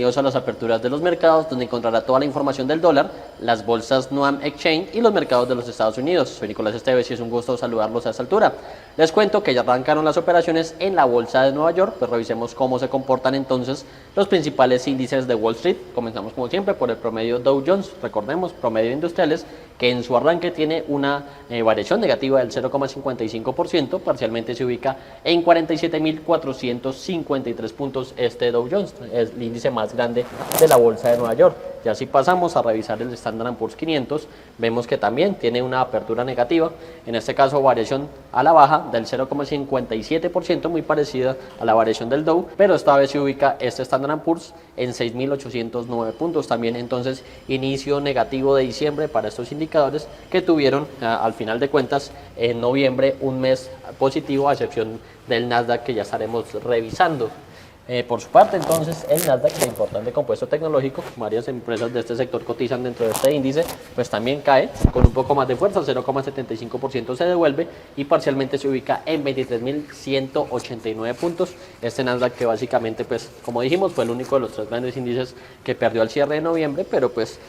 bienvenidos a las aperturas de los mercados, donde encontrará toda la información del dólar, las bolsas NUAM Exchange y los mercados de los Estados Unidos. Soy Nicolás Esteves y es un gusto saludarlos a esta altura. Les cuento que ya arrancaron las operaciones en la bolsa de Nueva York, pues revisemos cómo se comportan entonces los principales índices de Wall Street. Comenzamos como siempre por el promedio Dow Jones, recordemos, promedio industriales, que en su arranque tiene una variación negativa del 0,55%, parcialmente se ubica en 47.453 puntos este Dow Jones, es el índice más grande de la bolsa de Nueva York. Ya si pasamos a revisar el Standard & Poor's 500, vemos que también tiene una apertura negativa, en este caso variación a la baja del 0,57%, muy parecida a la variación del Dow, pero esta vez se ubica este Standard & Poor's en 6.809 puntos. También entonces inicio negativo de diciembre para estos indicadores que tuvieron al final de cuentas en noviembre un mes positivo, a excepción del Nasdaq que ya estaremos revisando. Por su parte, entonces, el Nasdaq, de importante compuesto tecnológico, varias empresas de este sector cotizan dentro de este índice, pues también cae con un poco más de fuerza, 0,75% se devuelve y parcialmente se ubica en 23.189 puntos. Este Nasdaq que básicamente, pues, como dijimos, fue el único de los tres grandes índices que perdió al cierre de noviembre, pero pues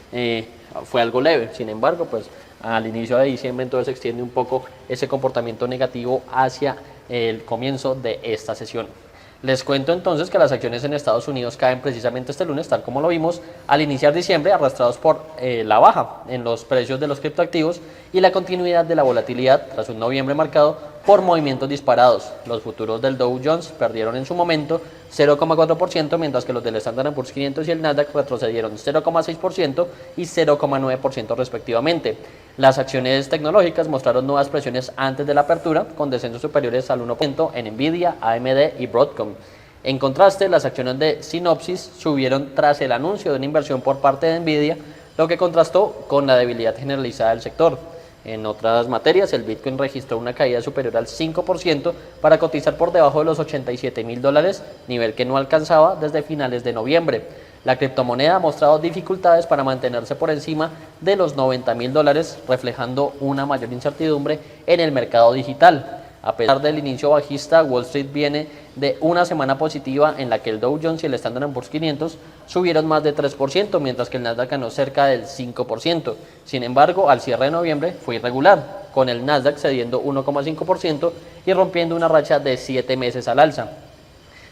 fue algo leve. Sin embargo, pues al inicio de diciembre entonces se extiende un poco ese comportamiento negativo hacia el comienzo de esta sesión. Les cuento entonces que las acciones en Estados Unidos caen precisamente este lunes, tal como lo vimos al iniciar diciembre, arrastrados por la baja en los precios de los criptoactivos y la continuidad de la volatilidad tras un noviembre marcado por movimientos disparados. Los futuros del Dow Jones perdieron en su momento 0,4%, mientras que los del Standard & Poor's 500 y el Nasdaq retrocedieron 0,6% y 0,9% respectivamente. Las acciones tecnológicas mostraron nuevas presiones antes de la apertura, con descensos superiores al 1% en Nvidia, AMD y Broadcom. En contraste, las acciones de Synopsys subieron tras el anuncio de una inversión por parte de Nvidia, lo que contrastó con la debilidad generalizada del sector. En otras materias, el Bitcoin registró una caída superior al 5% para cotizar por debajo de los $87.000, nivel que no alcanzaba desde finales de noviembre. La criptomoneda ha mostrado dificultades para mantenerse por encima de los $90.000, reflejando una mayor incertidumbre en el mercado digital. A pesar del inicio bajista, Wall Street viene de una semana positiva en la que el Dow Jones y el Standard & Poor's 500 subieron más de 3%, mientras que el Nasdaq ganó cerca del 5%. Sin embargo, al cierre de noviembre fue irregular, con el Nasdaq cediendo 1,5% y rompiendo una racha de 7 meses al alza.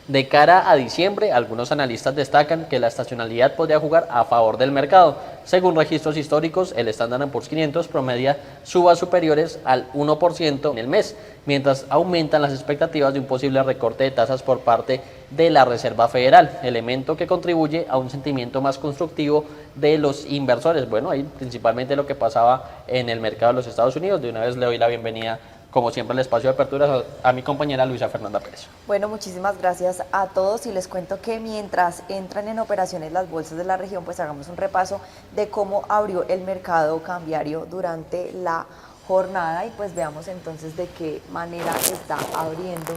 De cara a diciembre, algunos analistas destacan que la estacionalidad podría jugar a favor del mercado. Según registros históricos, el Standard & Poor's 500 promedia subas superiores al 1% en el mes, mientras aumentan las expectativas de un posible recorte de tasas por parte de la Reserva Federal, elemento que contribuye a un sentimiento más constructivo de los inversores. Bueno, ahí principalmente lo que pasaba en el mercado de los Estados Unidos. De una vez le doy la bienvenida, como siempre, el espacio de apertura a mi compañera Luisa Fernanda Pérez. Bueno, muchísimas gracias a todos y les cuento que mientras entran en operaciones las bolsas de la región, pues hagamos un repaso de cómo abrió el mercado cambiario durante la jornada y pues veamos entonces de qué manera está abriendo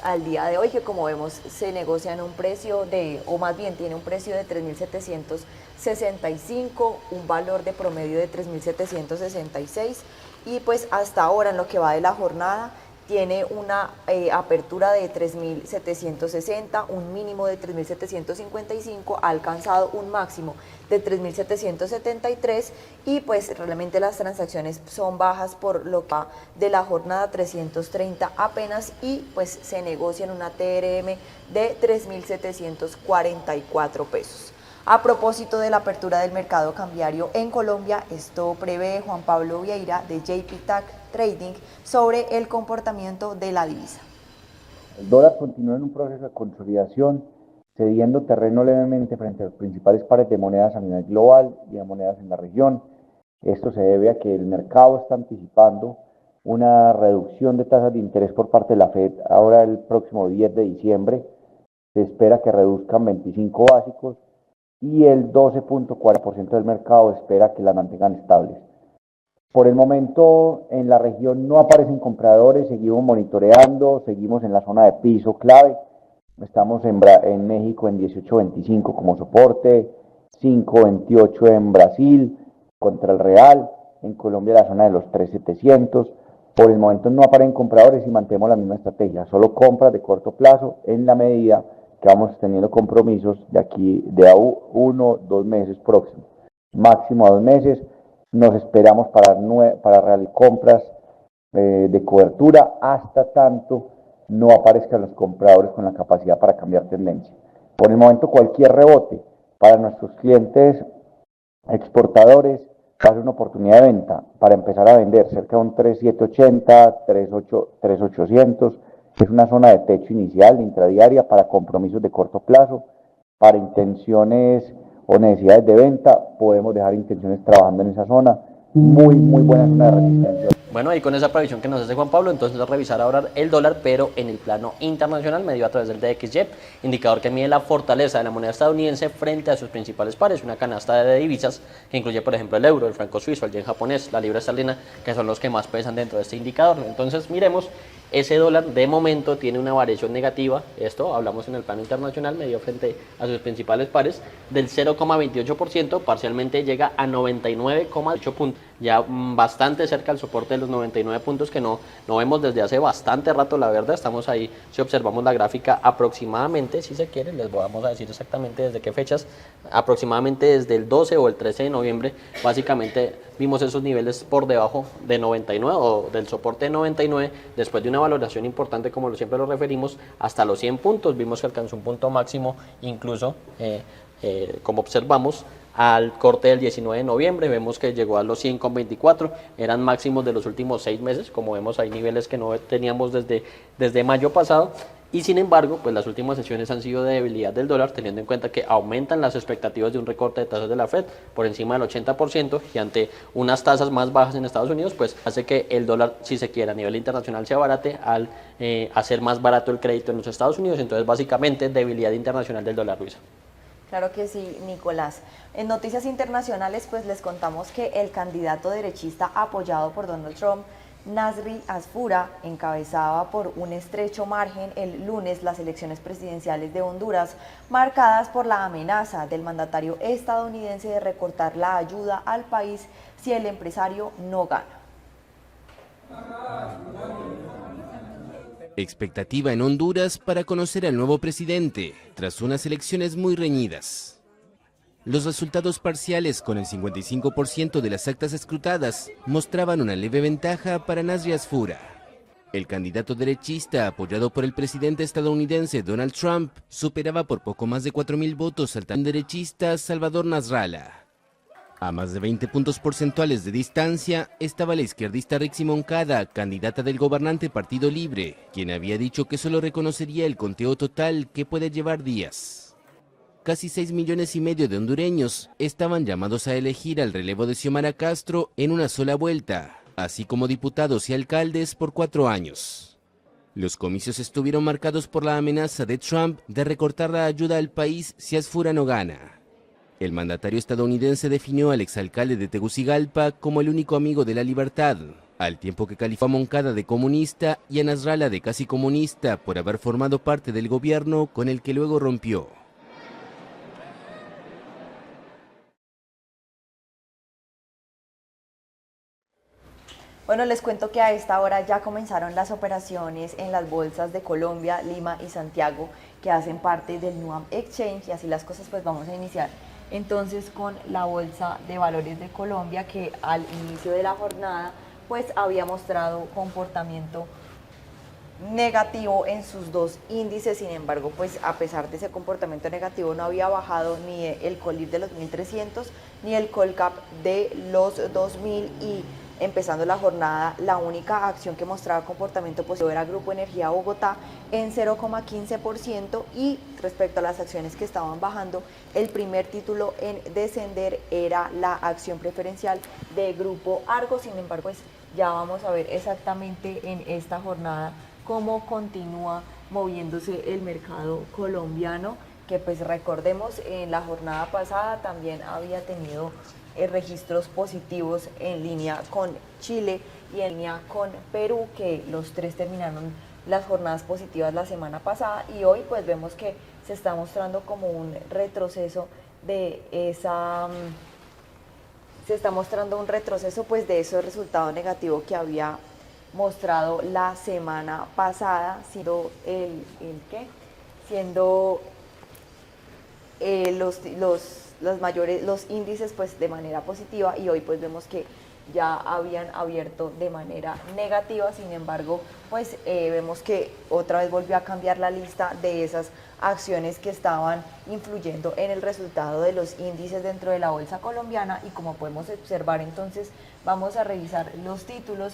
al día de hoy, que como vemos se negocia en un precio de, o más bien tiene un precio de 3.765, un valor de promedio de 3.766 y pues hasta ahora en lo que va de la jornada tiene una apertura de 3.760, un mínimo de 3.755, ha alcanzado un máximo de 3.773 y pues realmente las transacciones son bajas por lo que va de la jornada, 330 apenas, y pues se negocia en una TRM de 3.744 pesos. A propósito de la apertura del mercado cambiario en Colombia, esto prevé Juan Pablo Vieira de JP Trading sobre el comportamiento de la divisa. El dólar continúa en un proceso de consolidación, cediendo terreno levemente frente a los principales pares de monedas a nivel global y a monedas en la región. Esto se debe a que el mercado está anticipando una reducción de tasas de interés por parte de la Fed ahora el próximo 10 de diciembre. Se espera que reduzcan 25 básicos y el 12.4% del mercado espera que las mantengan estables. Por el momento en la región no aparecen compradores, seguimos monitoreando, seguimos en la zona de piso clave, estamos en México en 18.25 como soporte, 5.28 en Brasil contra el real, en Colombia la zona de los 3.700, por el momento no aparecen compradores y mantenemos la misma estrategia, solo compras de corto plazo en la medida que vamos teniendo compromisos de aquí de a 1 o 2 meses próximos, máximo a 2 meses. Nos esperamos para realizar compras de cobertura hasta tanto no aparezcan los compradores con la capacidad para cambiar tendencia. Por el momento, cualquier rebote para nuestros clientes exportadores va a ser una oportunidad de venta para empezar a vender cerca de un 3,780, 3,800. Es una zona de techo inicial, intradiaria, para compromisos de corto plazo. Para intenciones o necesidades de venta, podemos dejar intenciones trabajando en esa zona. Muy buena zona de resistencia. Bueno, y con esa previsión que nos hace Juan Pablo, entonces a revisar ahora el dólar, pero en el plano internacional, medido a través del DXY, indicador que mide la fortaleza de la moneda estadounidense frente a sus principales pares, una canasta de divisas que incluye, por ejemplo, el euro, el franco suizo, el yen japonés, la libra esterlina, que son los que más pesan dentro de este indicador. Entonces, miremos, ese dólar de momento tiene una variación negativa, esto hablamos en el plano internacional, medio frente a sus principales pares, del 0,28%, parcialmente llega a 99,8 puntos, ya bastante cerca al soporte de los 99 puntos que no vemos desde hace bastante rato, la verdad. Estamos ahí, si observamos la gráfica, aproximadamente, si se quiere, les vamos a decir exactamente desde qué fechas, aproximadamente desde el 12 o el 13 de noviembre, básicamente vimos esos niveles por debajo de 99 o del soporte de 99, después de una valoración importante, como siempre lo referimos, hasta los 100 puntos, vimos que alcanzó un punto máximo, incluso, como observamos, al corte del 19 de noviembre, vemos que llegó a los 100,24, eran máximos de los últimos 6 meses, como vemos hay niveles que no teníamos desde mayo pasado, y sin embargo, pues las últimas sesiones han sido de debilidad del dólar, teniendo en cuenta que aumentan las expectativas de un recorte de tasas de la Fed por encima del 80%, y ante unas tasas más bajas en Estados Unidos, pues hace que el dólar, si se quiere, a nivel internacional se abarate al hacer más barato el crédito en los Estados Unidos. Entonces, básicamente, debilidad internacional del dólar, Luisa. Claro que sí, Nicolás. En noticias internacionales, pues les contamos que el candidato derechista apoyado por Donald Trump, Nasri Asfura, encabezaba por un estrecho margen el lunes las elecciones presidenciales de Honduras, marcadas por la amenaza del mandatario estadounidense de recortar la ayuda al país si el empresario no gana. Expectativa en Honduras para conocer al nuevo presidente, tras unas elecciones muy reñidas. Los resultados parciales, con el 55% de las actas escrutadas, mostraban una leve ventaja para Nasri Asfura. El candidato derechista, apoyado por el presidente estadounidense Donald Trump, superaba por poco más de 4,000 votos al tan derechista Salvador Nasrallah. A más de 20 puntos porcentuales de distancia estaba la izquierdista Rixi Moncada, candidata del gobernante Partido Libre, quien había dicho que solo reconocería el conteo total, que puede llevar días. Casi 6,5 millones de hondureños estaban llamados a elegir al relevo de Xiomara Castro en una sola vuelta, así como diputados y alcaldes por 4 años. Los comicios estuvieron marcados por la amenaza de Trump de recortar la ayuda al país si Asfura no gana. El mandatario estadounidense definió al exalcalde de Tegucigalpa como el único amigo de la libertad, al tiempo que calificó a Moncada de comunista y a Nasrallah de casi comunista por haber formado parte del gobierno con el que luego rompió. Bueno, les cuento que a esta hora ya comenzaron las operaciones en las bolsas de Colombia, Lima y Santiago, que hacen parte del Nuam Exchange, y así las cosas. Pues vamos a iniciar entonces con la Bolsa de Valores de Colombia, que al inicio de la jornada pues había mostrado comportamiento negativo en sus dos índices. Sin embargo, pues a pesar de ese comportamiento negativo, no había bajado ni el Colip de los 1.300 ni el Colcap de los 2.000, y empezando la jornada, la única acción que mostraba comportamiento positivo era Grupo Energía Bogotá en 0,15%, y respecto a las acciones que estaban bajando, el primer título en descender era la acción preferencial de Grupo Argo. Sin embargo, pues ya vamos a ver exactamente en esta jornada cómo continúa moviéndose el mercado colombiano, que pues recordemos, en la jornada pasada también había tenido registros positivos en línea con Chile y en línea con Perú, que los tres terminaron las jornadas positivas la semana pasada, y hoy pues vemos que se está mostrando como un retroceso de esa... se está mostrando un retroceso pues de ese resultado negativo que había mostrado la semana pasada, siendo siendo los índices pues de manera positiva, y hoy pues vemos que ya habían abierto de manera negativa. Sin embargo, pues vemos que otra vez volvió a cambiar la lista de esas acciones que estaban influyendo en el resultado de los índices dentro de la bolsa colombiana. Y como podemos observar, entonces vamos a revisar los títulos,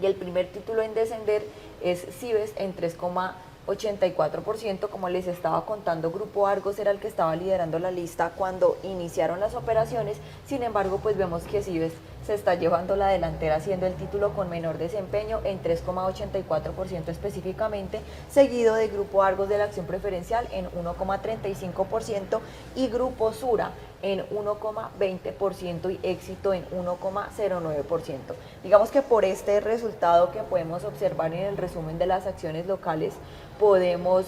y el primer título en descender es Cibes en 3,84%. Como les estaba contando, Grupo Argos era el que estaba liderando la lista cuando iniciaron las operaciones. Sin embargo, pues vemos que Cibes se está llevando la delantera, siendo el título con menor desempeño en 3,84% específicamente, seguido de Grupo Argos de la acción preferencial en 1,35% y Grupo Sura en 1,20% y Éxito en 1,09%. Digamos que por este resultado que podemos observar en el resumen de las acciones locales, podemos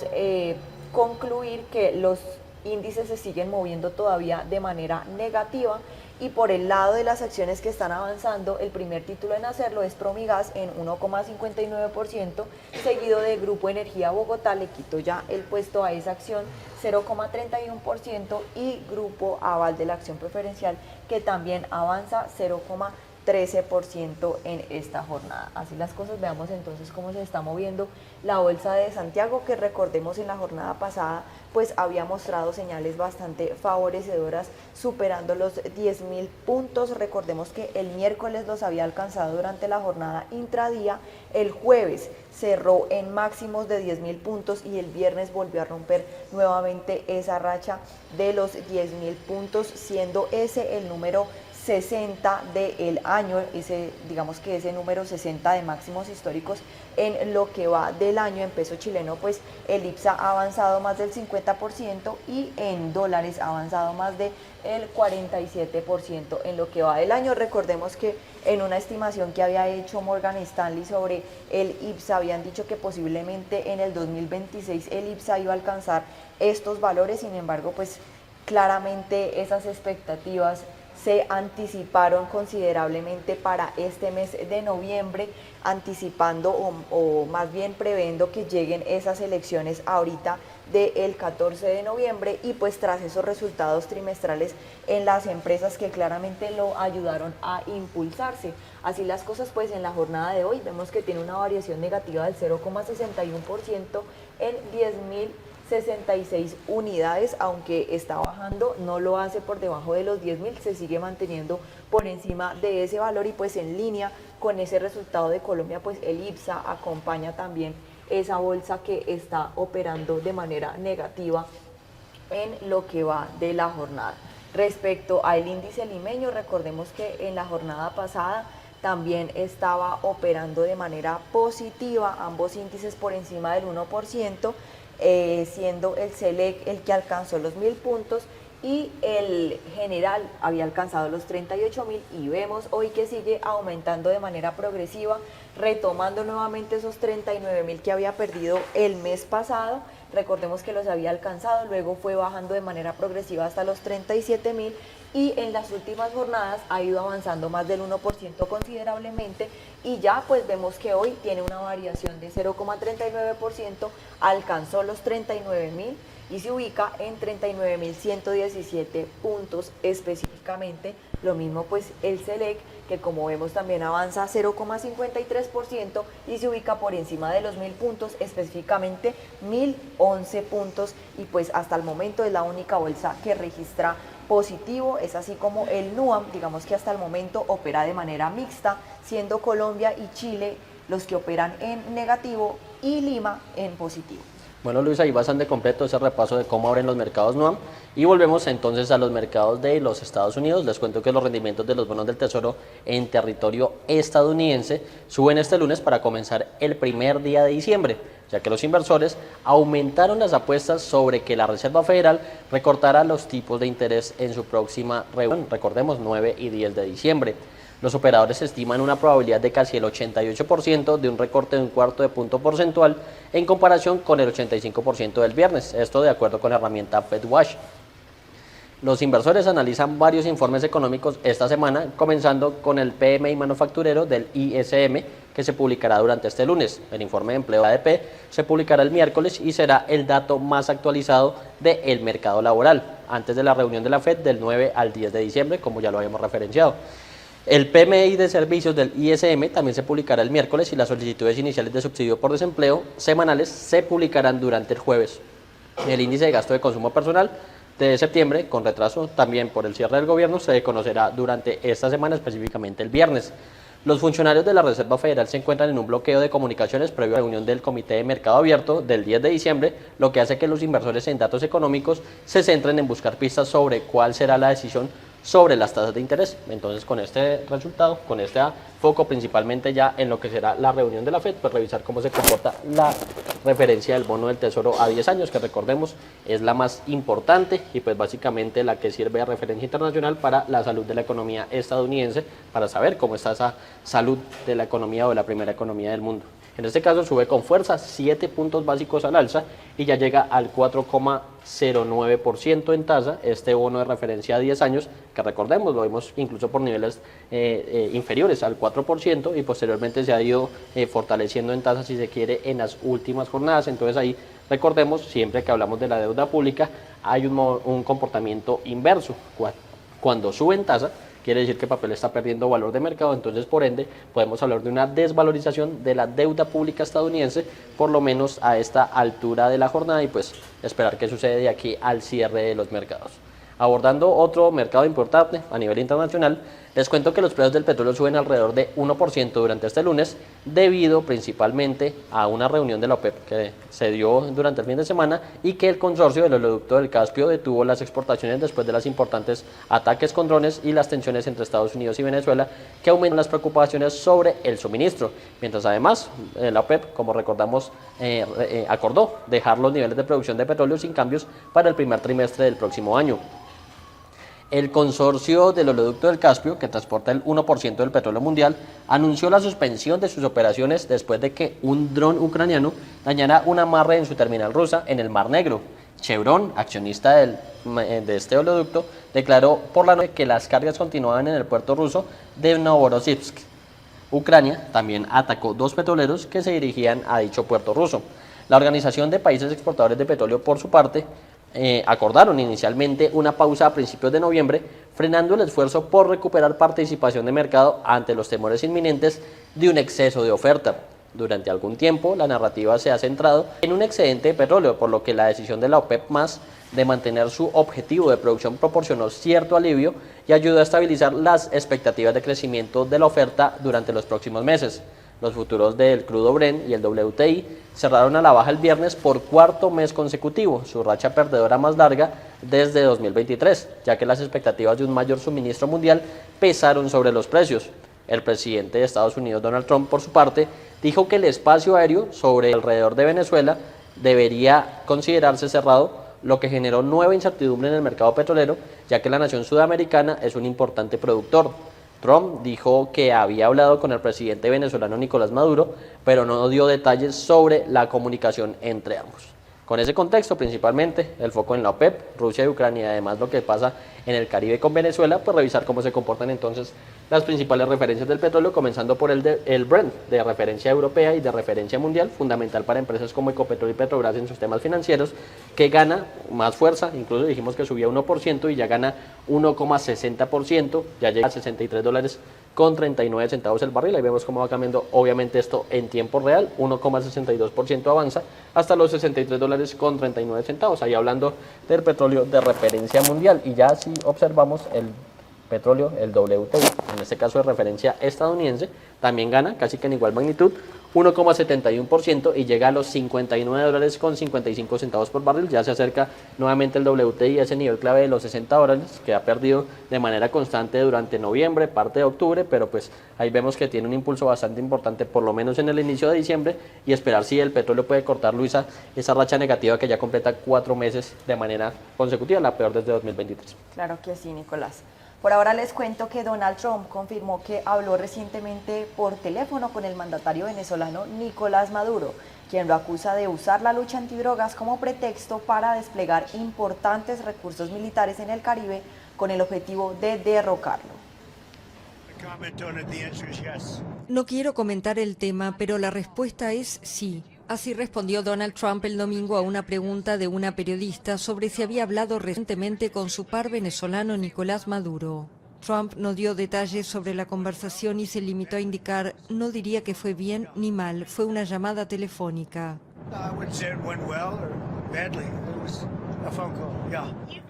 concluir que los índices se siguen moviendo todavía de manera negativa. Y por el lado de las acciones que están avanzando, el primer título en hacerlo es Promigas en 1,59%, seguido de Grupo Energía Bogotá, le quito ya el puesto a esa acción, 0,31%, y Grupo Aval de la acción preferencial, que también avanza 0,13% en esta jornada. Así las cosas, veamos entonces cómo se está moviendo la Bolsa de Santiago, que recordemos en la jornada pasada pues había mostrado señales bastante favorecedoras, superando los 10.000 puntos. Recordemos que el miércoles los había alcanzado durante la jornada intradía, el jueves cerró en máximos de 10.000 puntos y el viernes volvió a romper nuevamente esa racha de los 10.000 puntos, siendo ese el número 60 del año, digamos que ese número 60 de máximos históricos en lo que va del año. En peso chileno pues el IPSA ha avanzado más del 50% y en dólares ha avanzado más del 47% en lo que va del año. Recordemos que en una estimación que había hecho Morgan Stanley sobre el IPSA habían dicho que posiblemente en el 2026 el IPSA iba a alcanzar estos valores. Sin embargo, pues claramente esas expectativas se anticiparon considerablemente para este mes de noviembre, anticipando o más bien previendo que lleguen esas elecciones ahorita del 14 de noviembre, y pues tras esos resultados trimestrales en las empresas que claramente lo ayudaron a impulsarse. Así las cosas, pues en la jornada de hoy vemos que tiene una variación negativa del 0,61% en 10.066 unidades, aunque está bajando, no lo hace por debajo de los 10.000, se sigue manteniendo por encima de ese valor. Y pues en línea con ese resultado de Colombia, pues el IPSA acompaña también esa bolsa que está operando de manera negativa en lo que va de la jornada. Respecto al índice limeño, recordemos que en la jornada pasada también estaba operando de manera positiva, ambos índices por encima del 1%, siendo el Select el que alcanzó los 1.000 puntos y el general había alcanzado los 38.000, y vemos hoy que sigue aumentando de manera progresiva, retomando nuevamente esos 39.000 que había perdido el mes pasado. Recordemos que los había alcanzado, luego fue bajando de manera progresiva hasta los 37.000, y en las últimas jornadas ha ido avanzando más del 1% considerablemente, y ya pues vemos que hoy tiene una variación de 0,39%, alcanzó los 39.000 y se ubica en 39.117 puntos específicamente. Lo mismo pues el Select, que como vemos también avanza 0,53% y se ubica por encima de los 1.000 puntos, específicamente 1.011 puntos, y pues hasta el momento es la única bolsa que registra positivo. Es así como el NUAM, digamos que hasta el momento opera de manera mixta, siendo Colombia y Chile los que operan en negativo y Lima en positivo. Bueno, Luis, ahí bastante completo ese repaso de cómo abren los mercados NUAM. Y volvemos entonces a los mercados de los Estados Unidos. Les cuento que los rendimientos de los bonos del Tesoro en territorio estadounidense suben este lunes para comenzar el primer día de diciembre, ya que los inversores aumentaron las apuestas sobre que la Reserva Federal recortará los tipos de interés en su próxima reunión, recordemos 9 y 10 de diciembre. Los operadores estiman una probabilidad de casi el 88% de un recorte de 1/4 punto porcentual en comparación con el 85% del viernes, esto de acuerdo con la herramienta FedWatch. Los inversores analizan varios informes económicos esta semana, comenzando con el PMI manufacturero del ISM, que se publicará durante este lunes. El informe de empleo ADP se publicará el miércoles y será el dato más actualizado del mercado laboral, antes de la reunión de la FED del 9 al 10 de diciembre, como ya lo habíamos referenciado. El PMI de servicios del ISM también se publicará el miércoles y las solicitudes iniciales de subsidio por desempleo semanales se publicarán durante el jueves. El índice de gasto de consumo personal de septiembre, con retraso también por el cierre del gobierno, se conocerá durante esta semana, específicamente el viernes. Los funcionarios de la Reserva Federal se encuentran en un bloqueo de comunicaciones previo a la reunión del Comité de Mercado Abierto del 10 de diciembre, lo que hace que los inversores en datos económicos se centren en buscar pistas sobre cuál será la decisión sobre las tasas de interés. Entonces, con este resultado, con este foco principalmente ya en lo que será la reunión de la FED, pues revisar cómo se comporta la referencia del bono del Tesoro a 10 años, que recordemos es la más importante y pues básicamente la que sirve de referencia internacional para la salud de la economía estadounidense, para saber cómo está esa salud de la economía o de la primera economía del mundo. En este caso sube con fuerza 7 puntos básicos al alza y ya llega al 4,09% en tasa, este bono de referencia a 10 años, que recordemos, lo vimos incluso por niveles inferiores al 4% y posteriormente se ha ido fortaleciendo en tasa, si se quiere, en las últimas jornadas. Entonces ahí recordemos, siempre que hablamos de la deuda pública, hay un comportamiento inverso. Cuando sube en tasa, quiere decir que el papel está perdiendo valor de mercado, entonces por ende podemos hablar de una desvalorización de la deuda pública estadounidense, por lo menos a esta altura de la jornada, y pues esperar qué sucede de aquí al cierre de los mercados. Abordando otro mercado importante a nivel internacional, les cuento que los precios del petróleo suben alrededor de 1% durante este lunes, debido principalmente a una reunión de la OPEP que se dio durante el fin de semana y que el consorcio del oleoducto del Caspio detuvo las exportaciones después de los importantes ataques con drones y las tensiones entre Estados Unidos y Venezuela, que aumentan las preocupaciones sobre el suministro. Mientras además la OPEP, como recordamos, acordó dejar los niveles de producción de petróleo sin cambios para el primer trimestre del próximo año. El consorcio del oleoducto del Caspio, que transporta el 1% del petróleo mundial, anunció la suspensión de sus operaciones después de que un dron ucraniano dañara un amarre en su terminal rusa en el Mar Negro. Chevron, accionista de este oleoducto, declaró por la noche que las cargas continuaban en el puerto ruso de Novorossiysk. Ucrania también atacó 2 petroleros que se dirigían a dicho puerto ruso. La Organización de Países Exportadores de Petróleo, por su parte, acordaron inicialmente una pausa a principios de noviembre, frenando el esfuerzo por recuperar participación de mercado ante los temores inminentes de un exceso de oferta. Durante algún tiempo, la narrativa se ha centrado en un excedente de petróleo, por lo que la decisión de la OPEP+ de mantener su objetivo de producción proporcionó cierto alivio y ayudó a estabilizar las expectativas de crecimiento de la oferta durante los próximos meses. Los futuros del crudo Brent y el WTI cerraron a la baja el viernes por cuarto mes consecutivo, su racha perdedora más larga desde 2023, ya que las expectativas de un mayor suministro mundial pesaron sobre los precios. El presidente de Estados Unidos, Donald Trump, por su parte, dijo que el espacio aéreo sobre alrededor de Venezuela debería considerarse cerrado, lo que generó nueva incertidumbre en el mercado petrolero, ya que la nación sudamericana es un importante productor. Trump dijo que había hablado con el presidente venezolano Nicolás Maduro, pero no dio detalles sobre la comunicación entre ambos. Con ese contexto, principalmente, el foco en la OPEP, Rusia y Ucrania, y además lo que pasa en el Caribe con Venezuela, pues revisar cómo se comportan entonces las principales referencias del petróleo, comenzando por el Brent, de referencia europea y de referencia mundial, fundamental para empresas como Ecopetrol y Petrobras en sus temas financieros, que gana más fuerza, incluso dijimos que subía 1% y ya gana 1,60%, ya llega a $63.39 el barril. Ahí vemos cómo va cambiando, obviamente esto en tiempo real, 1,62% avanza hasta los $63.39, ahí hablando del petróleo de referencia mundial. Y ya si observamos el petróleo, el WTI, en este caso de referencia estadounidense, también gana casi que en igual magnitud, 1,71% y llega a los $59.55 por barril. Ya se acerca nuevamente el WTI a ese nivel clave de los $60, que ha perdido de manera constante durante noviembre, parte de octubre, pero pues ahí vemos que tiene un impulso bastante importante, por lo menos en el inicio de diciembre, y esperar si el petróleo puede cortar, Luisa, esa racha negativa que ya completa 4 meses de manera consecutiva, la peor desde 2023. Claro que sí, Nicolás. Por ahora les cuento que Donald Trump confirmó que habló recientemente por teléfono con el mandatario venezolano Nicolás Maduro, quien lo acusa de usar la lucha antidrogas como pretexto para desplegar importantes recursos militares en el Caribe con el objetivo de derrocarlo. No quiero comentar el tema, pero la respuesta es sí. Así respondió Donald Trump el domingo a una pregunta de una periodista sobre si había hablado recientemente con su par venezolano Nicolás Maduro. Trump no dio detalles sobre la conversación y se limitó a indicar: no diría que fue bien ni mal, fue una llamada telefónica.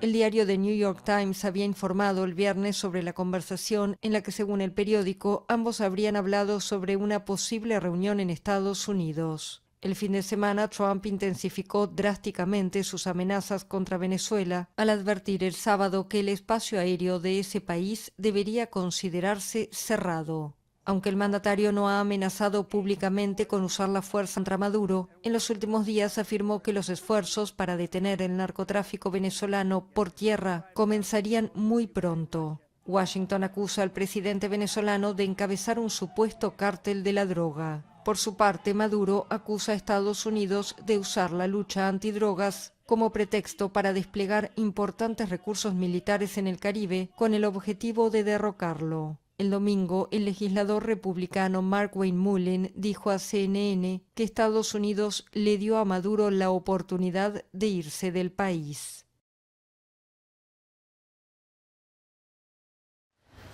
El diario The New York Times había informado el viernes sobre la conversación en la que, según el periódico, ambos habrían hablado sobre una posible reunión en Estados Unidos. El fin de semana, Trump intensificó drásticamente sus amenazas contra Venezuela al advertir el sábado que el espacio aéreo de ese país debería considerarse cerrado. Aunque el mandatario no ha amenazado públicamente con usar la fuerza contra Maduro, en los últimos días afirmó que los esfuerzos para detener el narcotráfico venezolano por tierra comenzarían muy pronto. Washington acusa al presidente venezolano de encabezar un supuesto cártel de la droga. Por su parte, Maduro acusa a Estados Unidos de usar la lucha antidrogas como pretexto para desplegar importantes recursos militares en el Caribe con el objetivo de derrocarlo. El domingo, el legislador republicano Mark Wayne Mullen dijo a CNN que Estados Unidos le dio a Maduro la oportunidad de irse del país.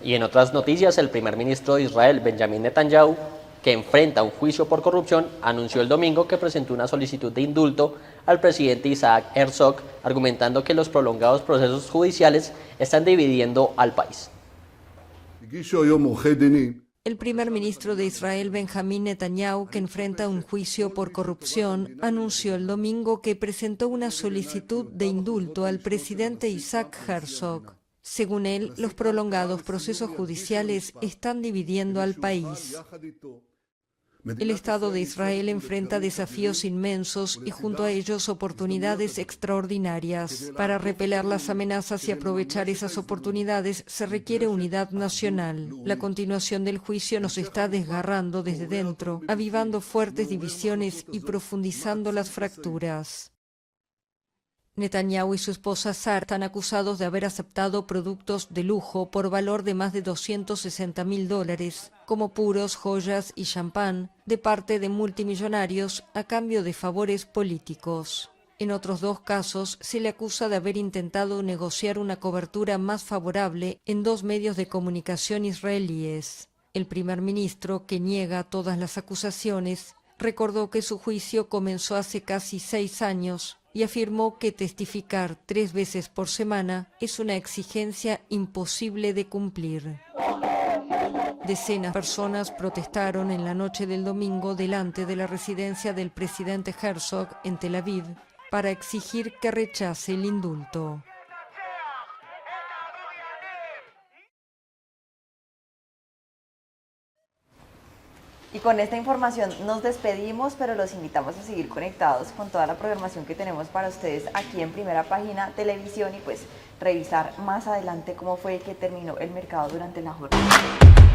Y en otras noticias, el primer ministro de Israel, Benjamin Netanyahu, que enfrenta un juicio por corrupción, anunció el domingo que presentó una solicitud de indulto al presidente Isaac Herzog, argumentando que los prolongados procesos judiciales están dividiendo al país. El primer ministro de Israel, Benjamin Netanyahu, que enfrenta un juicio por corrupción, anunció el domingo que presentó una solicitud de indulto al presidente Isaac Herzog. Según él, los prolongados procesos judiciales están dividiendo al país. El Estado de Israel enfrenta desafíos inmensos y junto a ellos oportunidades extraordinarias. Para repeler las amenazas y aprovechar esas oportunidades se requiere unidad nacional. La continuación del juicio nos está desgarrando desde dentro, avivando fuertes divisiones y profundizando las fracturas. Netanyahu y su esposa Sara están acusados de haber aceptado productos de lujo por valor de más de $260.000, como puros, joyas y champán, de parte de multimillonarios a cambio de favores políticos. En otros dos casos, se le acusa de haber intentado negociar una cobertura más favorable en dos medios de comunicación israelíes. El primer ministro, que niega todas las acusaciones, recordó que su juicio comenzó hace casi 6 años y afirmó que testificar 3 veces por semana es una exigencia imposible de cumplir. Decenas de personas protestaron en la noche del domingo delante de la residencia del presidente Herzog en Tel Aviv para exigir que rechace el indulto. Y con esta información nos despedimos, pero los invitamos a seguir conectados con toda la programación que tenemos para ustedes aquí en Primera Página Televisión y pues revisar más adelante cómo fue que terminó el mercado durante la jornada.